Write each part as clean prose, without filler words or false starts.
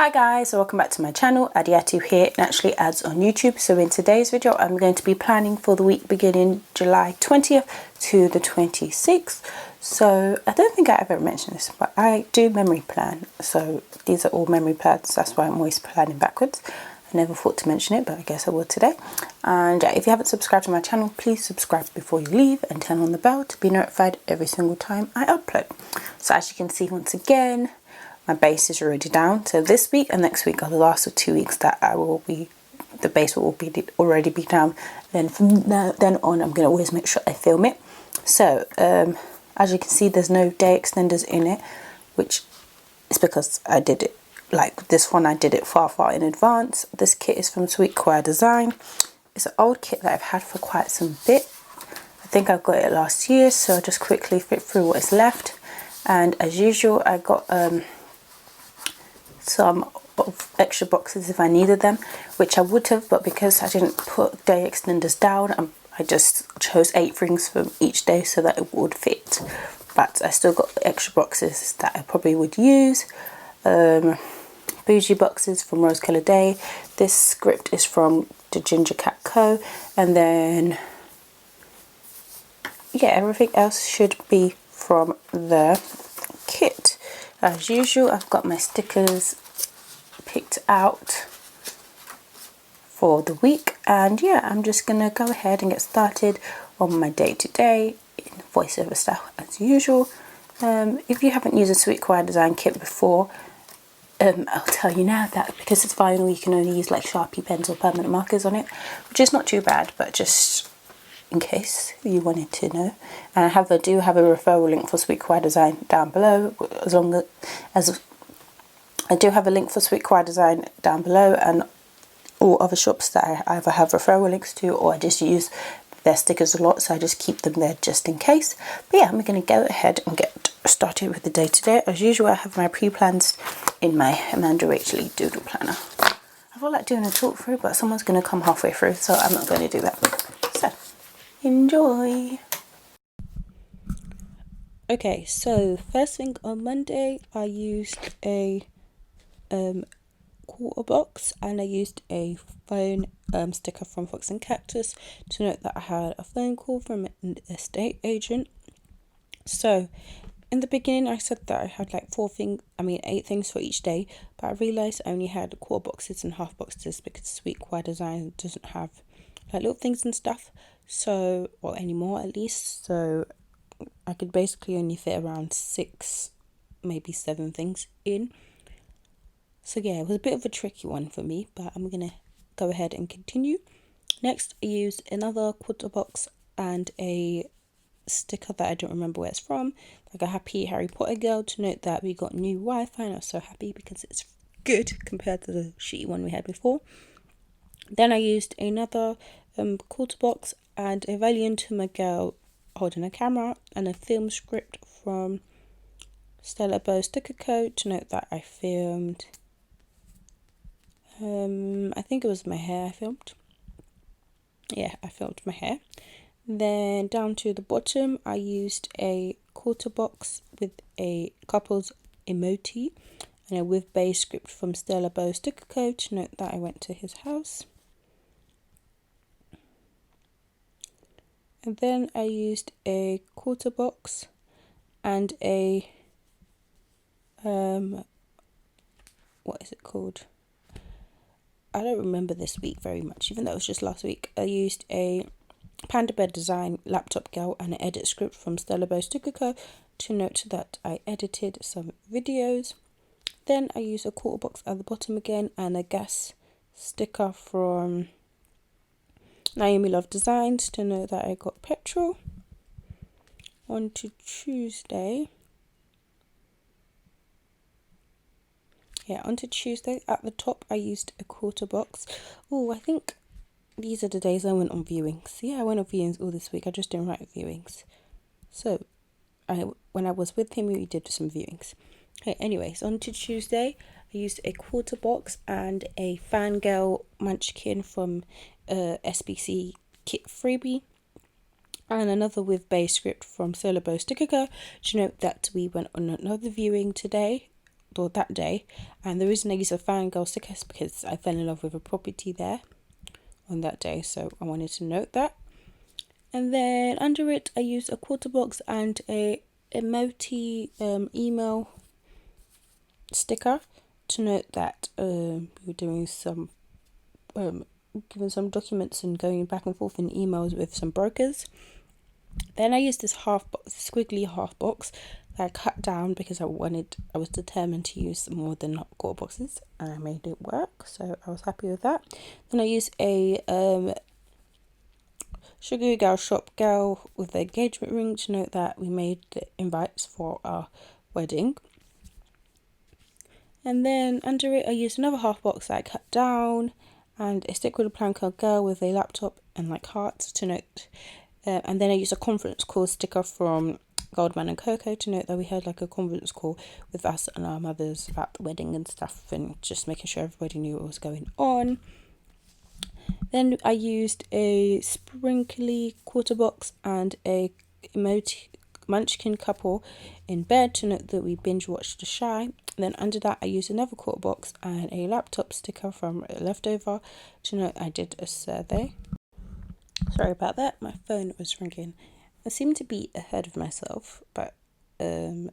Hi guys, welcome back to my channel. Adiatu here, Naturallyads on YouTube. So in today's video I'm going to be planning for the week beginning July 20th to the 26th. So I don't think I ever mentioned this, but I do memory plan. So these are all memory plans, that's why I'm always planning backwards. I never thought to mention it, but I guess I will today. And if you haven't subscribed to my channel, please subscribe before you leave and turn on the bell to be notified every single time I upload. So as you can see, once again, my base is already down. So this week and next week are the last 2 weeks that the base will already be down. Then from then on, I'm going to always make sure I film it. So as you can see, there's no day extenders in it, which is because I did it like this one. I did it far in advance. This kit is from SweetKawaiiDesign. It's an old kit that I've had for quite some bit. I think I got it last year, so I'll just quickly flip through what is left. And as usual, I got some extra boxes if I needed them, which I would have, but because I didn't put day extenders down, I just chose 8 rings from each day so that it would fit. But I still got extra boxes that I probably would use. Bougie boxes from Rose Colour Day. This script is from the Ginger Cat Co. And then yeah, everything else should be from the kit. As usual, I've got my stickers picked out for the week, and yeah, I'm just gonna go ahead and get started on my day-to-day in voiceover style as usual. If you haven't used a SweetKawaiiDesign kit before, I'll tell you now that because it's vinyl, you can only use like Sharpie pens or permanent markers on it, which is not too bad, but just in case you wanted to know. And I do have a referral link for SweetKawaiiDesign down below, as I do have a link for SweetKawaiiDesign down below, and all other shops that I either have referral links to or I just use their stickers a lot, so I just keep them there just in case. But yeah, I'm going to go ahead and get started with the day-to-day. As usual, I have my pre-plans in my Amanda Rachel doodle planner. I feel like doing a talk through, but someone's going to come halfway through, so I'm not going to do that. So enjoy. Okay, so first thing on Monday, I used a quarter box, and I used a phone sticker from Fox and Cactus to note that I had a phone call from an estate agent. So in the beginning I said that I had like 8 things for each day, but I realised I only had quarter boxes and half boxes because SweetKawaiiDesign doesn't have like little things and stuff, so, or anymore at least, so I could basically only fit around 6, maybe 7 things in. So yeah, it was a bit of a tricky one for me, but I'm going to go ahead and continue. Next, I used another quarter box and a sticker that I don't remember where it's from, like a happy Harry Potter girl, to note that we got new Wi-Fi, and I was so happy because it's good compared to the shitty one we had before. Then I used another quarter box and a Valiant to my girl holding a camera, and a film script from Stella Bow Sticker Co. to note that I filmed, I think it was my hair I filmed. Yeah, I filmed my hair. Then down to the bottom, I used a quarter box with a couple's emoji and a with base script from Stella Bow Sticker Co. to note that I went to his house. And then I used a quarter box and a what is it called? I don't remember this week very much, even though it was just last week. I used a Panda Bear Design Laptop Girl and an edit script from Stella Bow Sticker Co. to note that I edited some videos. Then I used a quarter box at the bottom again and a gas sticker from Naomi Love Designs to know that I got petrol. On to Tuesday. Yeah, on to Tuesday, at the top I used a quarter box. Oh, I think these are the days I went on viewings. Yeah, I went on viewings all this week. I just didn't write viewings. So, when I was with him, we did some viewings. Okay, anyways, on to Tuesday, I used a quarter box and a Fangirl Munchkin from SBC Kit Freebie, and another with base script from Stella Bow Sticker Co. to note that we went on another viewing today or that day. And the reason I use a fangirl sticker is because I fell in love with a property there on that day, so I wanted to note that. And then under it I used a quarter box and a emoji email sticker to note that we were doing some giving some documents and going back and forth in emails with some brokers. Then I used this squiggly half box that I cut down because I was determined to use more than quarter boxes, and I made it work, so I was happy with that. Then I used a Sugar Girl Shop Girl with the engagement ring to note that we made the invites for our wedding. And then under it I used another half box that I cut down and a stick with a PlanWithAds girl with a laptop and like hearts to note. And then I used a conference call sticker from Goldman and Coco to note that we had like a conference call with us and our mothers about the wedding and stuff, and just making sure everybody knew what was going on. Then I used a sprinkly quarter box and a emoji munchkin couple in bed to note that we binge watched The Shy. Then under that I used another quarter box and a laptop sticker from Leftover to note I did a survey. Sorry about that, my phone was ringing. I seem to be ahead of myself, but in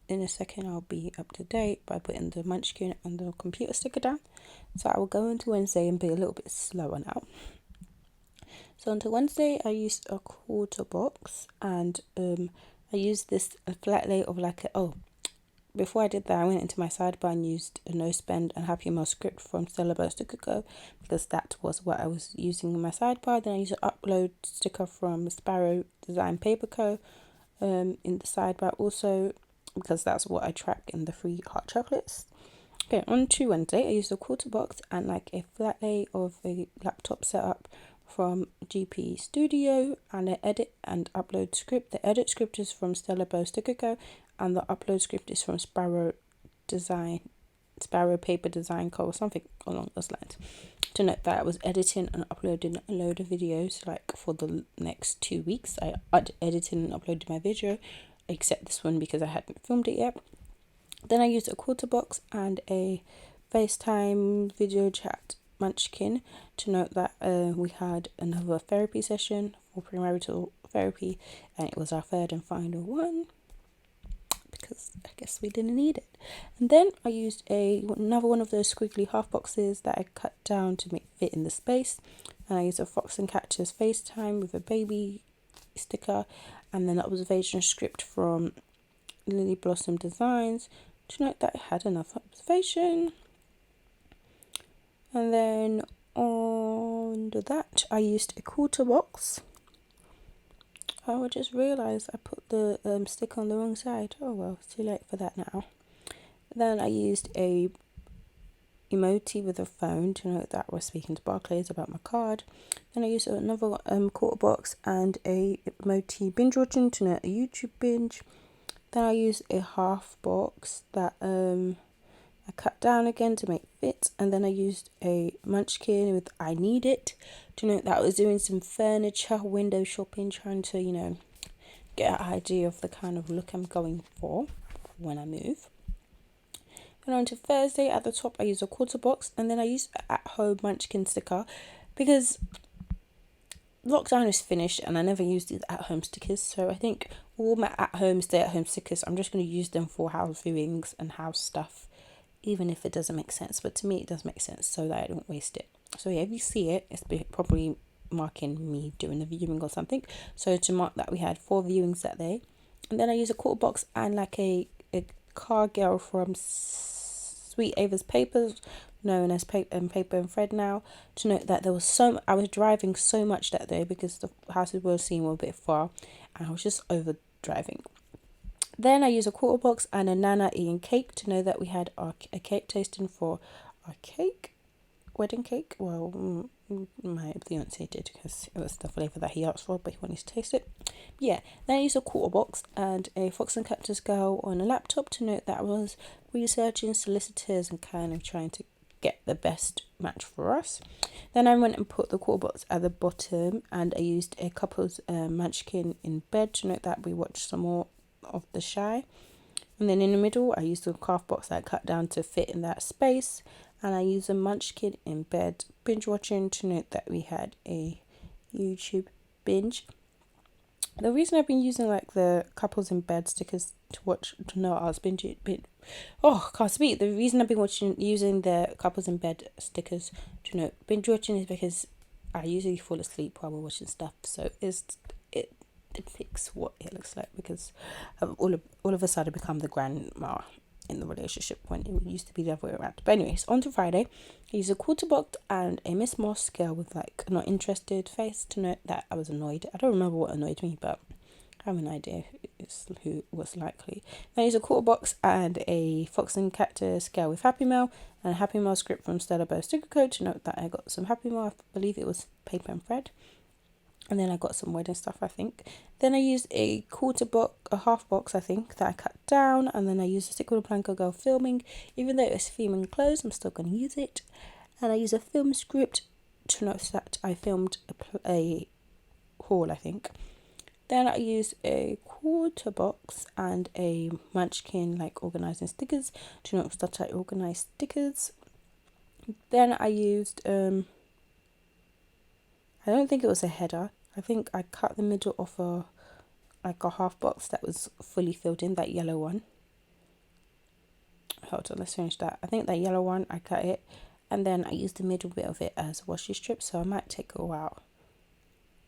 a second I'll be up to date by putting the munchkin and the computer sticker down. So I will go into Wednesday and be a little bit slower now. So onto Wednesday I used a quarter box and I used this flat lay of like before I did that I went into my sidebar and used a no spend and happy meal script from Stella to Coco because that was what I was using in my sidebar. Then I used an upload sticker from Sparrow Design Paper Co in the sidebar also because that's what I track in the free hot chocolates. Okay, on to Wednesday I used a quarter box and like a flat lay of a laptop setup from GP Studio and an edit and upload script. The edit script is from Stella to Coco and the upload script is from Sparrow Paper Design Co or something along those lines. To note that I was editing and uploading a load of videos like for the next 2 weeks. I edited and uploaded my video except this one because I hadn't filmed it yet. Then I used a quarter box and a FaceTime video chat munchkin to note that we had another therapy session for premarital therapy and it was our third and final one because I guess we didn't need it. And then I used another one of those squiggly half boxes that I cut down to make fit in the space, and I used a Fox and Catcher's FaceTime with a baby sticker and then observation script from Lily Blossom Designs to note that I had enough observation. And then under that I used a quarter box. Oh, I just realised I put the stick on the wrong side. Oh well, it's too late for that now. Then I used a emoji with a phone to note that we're speaking to Barclays about my card. Then I used another quarter box and a emoji binge watching to note a YouTube binge. Then I used a half box that I cut down again to make fit, and then I used a munchkin with I Need It to note that I was doing some furniture window shopping, trying to get an idea of the kind of look I'm going for when I move. And on to Thursday, at the top I used a quarter box and then I used an at-home munchkin sticker because lockdown is finished and I never used these at-home stickers, so I think all my at-home stay-at-home stickers I'm just going to use them for house viewings and house stuff, even if it doesn't make sense, but to me it does make sense so that I don't waste it. So yeah, if you see it, it's probably marking me doing the viewing or something, so to mark that we had 4 viewings that day. And then I used a quarter box and like a car girl from Sweet Ava's Papers, known as Paper and Fred now, to note that there was I was driving so much that day because the houses we were seeing were a bit far and I was just over driving. Then I used a quarter box and a Nana eating cake to know that we had a cake tasting for our wedding cake. Well, my fiance did because it was the flavour that he asked for, but he wanted to taste it. Yeah, then I used a quarter box and a Fox and Cactus girl on a laptop to note that I was researching solicitors and kind of trying to get the best match for us. Then I went and put the quarter box at the bottom and I used a couple's munchkin in bed to note that we watched some more of The Shy. And then in the middle, I used the craft box that I cut down to fit in that space. And I used a munchkin in bed binge watching to note that we had a YouTube binge. The reason I've been using like the couples in bed stickers to know I was binging. I can't speak. The reason I've been using the couples in bed stickers to know binge watching is because I usually fall asleep while we're watching stuff. So it depicts what it looks like, because I've all of a sudden become the grandma in the relationship when it used to be the other way around. But anyways, on to Friday. I used a quarter box and a Miss Moss scale with like not interested face to note that I was annoyed. I don't remember what annoyed me, but I have an idea who was likely. Then I used a quarter box and a Fox and Cactus scale with Happy Mail and a Happy Mail script from Stella Bow sticker code to note that I got some Happy Mail. I believe it was paper and thread. And then I got some wedding stuff, I think. Then I used a half box, I think, that I cut down. And then I used a stick with a Planko Girl filming. Even though it's filming clothes, I'm still going to use it. And I used a film script to note that I filmed a haul, I think. Then I used a quarter box and a munchkin, like organising stickers, to note that I organised stickers. Then I used, I don't think it was a header. I think I cut the middle off a half box that was fully filled in, that yellow one. Hold on, let's finish that. I think that yellow one, I cut it. And then I used the middle bit of it as a washi strip, so I might take a while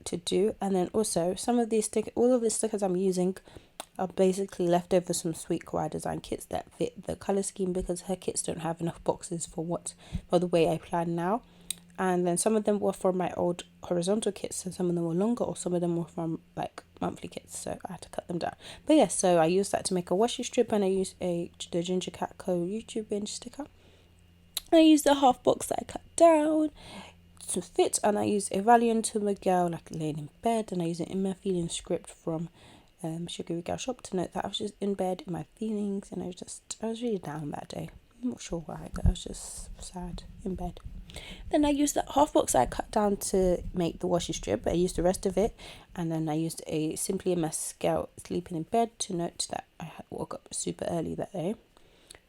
to do. And then also, all of the stickers I'm using are basically leftovers from SweetKawaiiDesign kits that fit the colour scheme, because her kits don't have enough boxes for the way I plan now. And then some of them were from my old horizontal kits, so some of them were longer, or some of them were from like monthly kits, so I had to cut them down. But yeah, so I used that to make a washi strip, and I used the Ginger Cat Co YouTube binge sticker. I used the half box that I cut down to fit, and I used a Valiant to Miguel, like laying in bed, and I used an In My Feelings script from Sugary Gal Shop to note that I was just in bed in my feelings, and I was really down that day. I'm not sure why, but I was just sad in bed. Then I used that half box that I cut down to make the washi strip. I used the rest of it, and then I used a Simply a Mess scale sleeping in bed to note that I had woke up super early that day.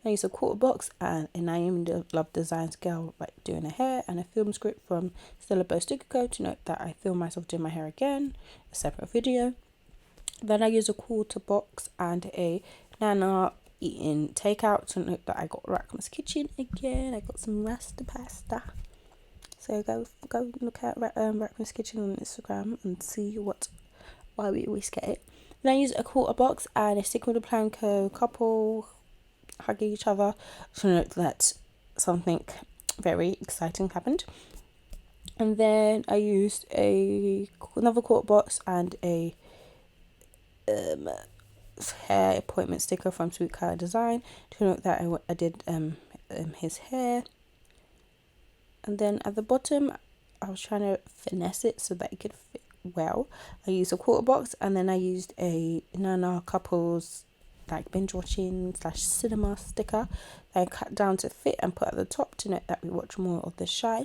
I used a quarter box and a Naomi Love Design scale, like doing her hair, and a film script from Stella Bow sticker code to note that I filmed myself doing my hair again, a separate video. Then I used a quarter box and a Nana eating takeout to note that I got Rackman's Kitchen again. I got some rasta pasta, so go look at Rackman's Kitchen on Instagram and see why we always get it. Then I used a quarter box and a stick with a Planko couple hugging each other to note that something very exciting happened. And then I used another quarter box and a hair appointment sticker from SweetKawaiiDesign to note that I did his hair. And then at the bottom, I was trying to finesse it so that it could fit well. I used a quarter box, and then I used a Nana Couples like binge watching / cinema sticker that I cut down to fit and put at the top to note that we watch more of The Shy.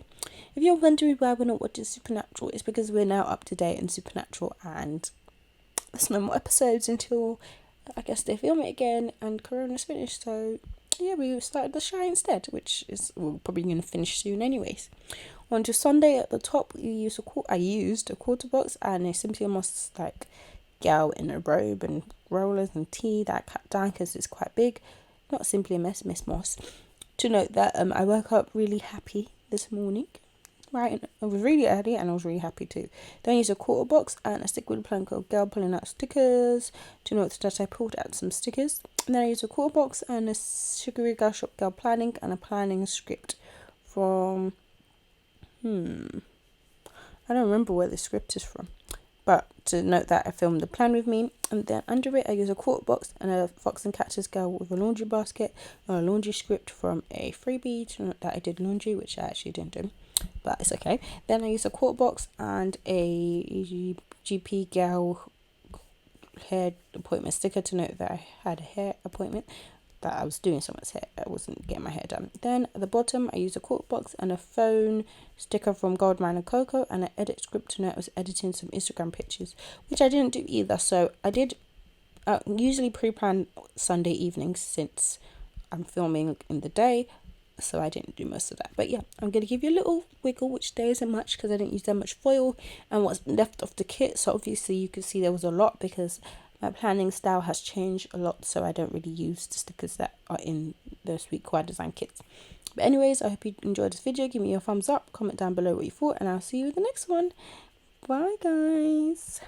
If you're wondering why we're not watching Supernatural, it's because we're now up to date in Supernatural, and there's no more episodes until I guess they film it again and Corona's finished. So yeah, we started The Shy instead, which is we're probably going to finish soon anyways. On to Sunday, at the top I used a quarter box and a Simply Moss like gal in a robe and rollers and tea that I cut down because it's quite big. Not Simply a Miss Moss. To note that I woke up really happy this morning. Right, I was really early and I was really happy too. Then I used a quarter box and a stick with a Planko Girl pulling out stickers to note that I pulled out some stickers. And then I used a quarter box and a Sugary Gal Shop Girl planning and a planning script from I don't remember where the script is from, but to note that I filmed the plan with me. And then under it I used a quarter box and a Fox and Cactus girl with a laundry basket and a laundry script from a freebie to note that I did laundry, which I actually didn't do, but it's okay. Then I used a quarter box and a GP gal hair appointment sticker to note that I had a hair appointment, that I was doing someone's hair, I wasn't getting my hair done. Then at the bottom I used a quarter box and a phone sticker from Goldman and Coco and an edit script to note I was editing some Instagram pictures, which I didn't do either. So I did usually pre-plan Sunday evenings since I'm filming in the day, so I didn't do most of that. But yeah, I'm going to give you a little wiggle, which there isn't much because I didn't use that much foil, and what's left of the kit. So obviously you can see there was a lot because my planning style has changed a lot, so I don't really use the stickers that are in the SweetKawaiiDesign kits. But anyways, I hope you enjoyed this video. Give me a thumbs up, comment down below what you thought, and I'll see you in the next one. Bye guys.